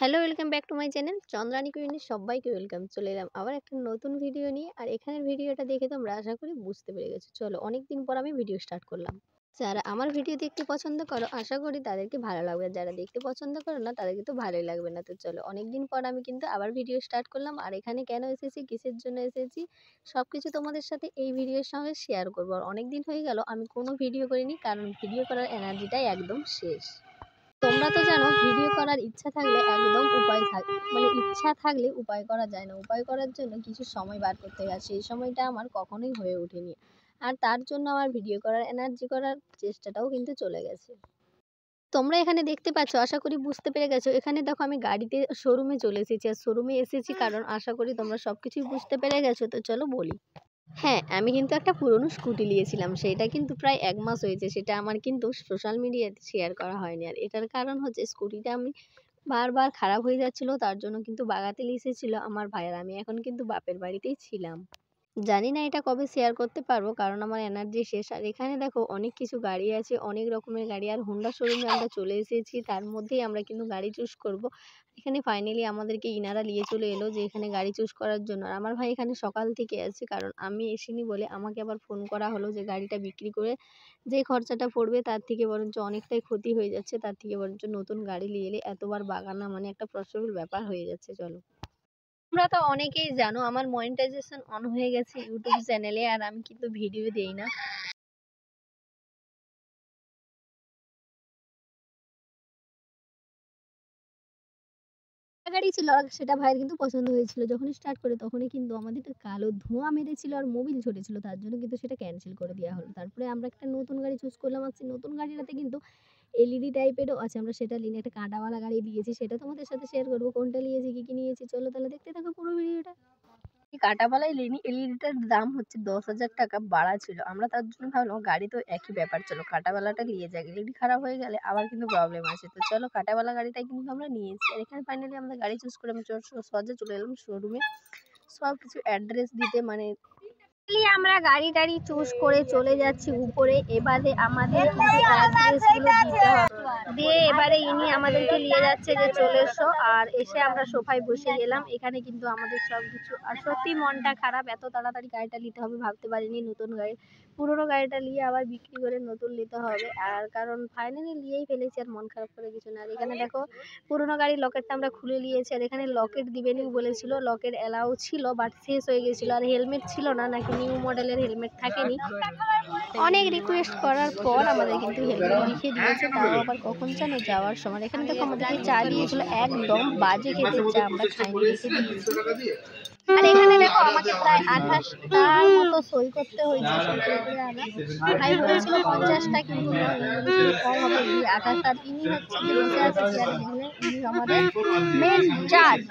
Hello, welcome back to my channel Chandrani কুইনে সবাইকে welcome. চলে এলাম আবার একটা নতুন ভিডিও নিয়ে। আর এখানের ভিডিওটা দেখে তোমরা আশা করি বুঝতে পেরে গেছো। চলো, অনেকদিন পর আমি ভিডিও স্টার্ট করলাম। যারা আমার ভিডিও দেখতে পছন্দ করো আশা করি তাদেরকে ভালো লাগবে, যারা দেখতে পছন্দ করো না তাদেরকে তো ভালোই লাগবে না। তো চলো, অনেকদিন পর আমি কিন্তু আবার ভিডিও স্টার্ট করলাম। আর এখানে কেন এসেছি, কিসের জন্য এসেছি, সব কিছু তোমাদের সাথে এই ভিডিওর সঙ্গে শেয়ার করবো। আর অনেকদিন হয়ে গেল আমি কোনো ভিডিও করিনি, কারণ ভিডিও করার এনার্জিটাই একদম শেষ। তোমরা তো জানো, ভিডিও করার ইচ্ছা থাকলে একদম ইচ্ছা থাকলে উপায় করা যায় না। উপায় করার জন্য কিছু সময় বার করতে হয়, আর সেই সময়টা আমার কখনোই হয়ে ওঠেনি। আর তার জন্য আমার ভিডিও করার এনার্জি করার চেষ্টাটাও কিন্তু চলে গেছে। তোমরা এখানে দেখতে পাচ্ছ, আশা করি বুঝতে পেরে গেছো। এখানে দেখো আমি গাড়িতে শোরুমে চলে এসেছি। আর শোরুমে এসেছি কারণ আশা করি তোমরা সবকিছুই বুঝতে পেরে গেছো। তো চলো বলি। হ্যাঁ, আমি কিন্তু একটা পুরনো স্কুটি নিয়েছিলাম। সেইটা কিন্তু প্রায় ১ মাস হয়েছে। সেটা আমার কিন্তু সোশ্যাল মিডিয়াতে শেয়ার করা হয়নি। আর এটার কারণ হচ্ছে স্কুটিটা আমি বারবার খারাপ হয়ে যাচ্ছিল, তার জন্য কিন্তু বাগাতে এসেছিল আমার ভাই। আর আমি এখন কিন্তু বাপের বাড়িতেই ছিলাম। জানি না এটা কবে শেয়ার করতে পারবো, কারণ আমার এনার্জি শেষ। আর এখানে দেখো অনেক কিছু গাড়ি আছে, অনেক রকমের গাড়ি। আর হোন্ডা শোরুমে আমরা চলে এসেছি, তার মধ্যেই আমরা কিন্তু গাড়ি চুজ করব। এখানে ফাইনালি আমাদেরকে ইনারা নিয়ে চলে এলো যে এখানে গাড়ি চুজ করার জন্য। আর আমার ভাই এখানে সকাল থেকে আছে, কারণ আমি এসিনি বলে আমাকে আবার ফোন করা হলো যে গাড়িটা বিক্রি করে যে খরচাটা পড়বে তার থেকে বরঞ্চ অনেকটাই ক্ষতি হয়ে যাচ্ছে, তার থেকে বরঞ্চ নতুন গাড়ি নিয়ে এলে এতবার বাগানা মানে একটা পসিবল ব্যাপার হয়ে যাচ্ছে। চলো, তোমরা তো অনেকেই জানো আমার মনিটাইজেশন অন হয়ে গেছে ইউটিউব চ্যানেলে, আর আমি কিন্তু ভিডিও দেই না। গাড়ি ছিল, আর সেটা ভাইয়ের কিন্তু পছন্দ হয়েছিল। যখন স্টার্ট করে তখনই কিন্তু আমাদের একটা কালো ধোঁয়া মেরেছিল আর মোবিল ঝরেছিল, তার জন্য কিন্তু সেটা ক্যান্সেল করে দেওয়া হলো। তারপরে আমরা একটা নতুন গাড়ি চুজ করলাম। আর সেই নতুন গাড়িটাতে কিন্তু এলইডি টাইপেরও আছে। আমরা সেটা নিয়ে একটা কাঁটাওয়ালা গাড়ি নিয়েছি, সেটা তোমাদের সাথে শেয়ার করবো কোনটা নিয়েছি, কি কি নিয়েছি। চলো তাহলে দেখতে থাকো পুরো ভিডিওটা। কাঁটাওয়ালা এলইডিটার দাম হচ্ছে ১০,০০০ টাকা বাড়া ছিল। আমরা তার জন্য ভাবলাম গাড়ি তো একই ব্যাপার, চলো কাঁটাওয়ালাটা নিয়ে যাই। এলইডি খারাপ হয়ে গেলে আবার কিন্তু প্রবলেম আছে। তো চলো, কাঁটাওয়ালা গাড়িটাই কিন্তু আমরা নিয়েছি। আর এখানে ফাইনালি আমরা গাড়ি চুজ করে আমি সহজে চলে এলাম শোরুমে সব কিছু অ্যাড্রেস দিতে। মানে আমরা গাড়ি টাড়ি চুজ করে চলে যাচ্ছি উপরে। এবারে আমাদের কিন্তু অ্যাড্রেসগুলো দিতে হবে, দিয়ে এবারে ইনি আমাদেরকে নিয়ে যাচ্ছে যে চলে এসো। আর এসে আমরা সোফায় বসে গেলাম। এখানে কিন্তু আমাদের সব কিছু, আর সত্যি মনটা খারাপ, এত তাড়াতাড়ি গাড়িটা নিতে হবে ভাবতে পারিনি। নতুন গাড়ি, পুরোনো গাড়িটা নিয়ে আবার বিক্রি করে নতুন নিতে হবে। আর কারণ ফাইনালি নিয়েই ফেলেছি, আর মন খারাপ করে কিছু না। আর এখানে দেখো পুরোনো গাড়ির লকেটটা আমরা খুলে নিয়েছি। আর এখানে লকেট দিবেনি বলেছিল, লকেট এলাও ছিল বাট শেষ হয়ে গেছিলো। আর হেলমেট ছিল না, নাকি নিউ মডেলের হেলমেট থাকেনি। অনেক রিকোয়েস্ট করার পর আমাদের কিন্তু হেলমেট লিখে দিয়েছে, তাও আবার কখন জানো, যাওয়ার সময়। এখানে দেখো আমাদেরকে চা দিয়েছিল, একদম বাজে খেতে চা, আমরা খাইনি, রেখে দিয়েছি। আর এখানে দেখো আমাকে প্রায় ২৮টার মতো সই করতে হয়েছে, সই করে করে আনা। ভাই বলেছিল ৫০টা, কিন্তু না, উনি বলেছিল কম হবে, ২৮টা। তিনি হচ্ছে যে বসে আছে চেয়ারে, ইনি আমাদের মেন চার্জ।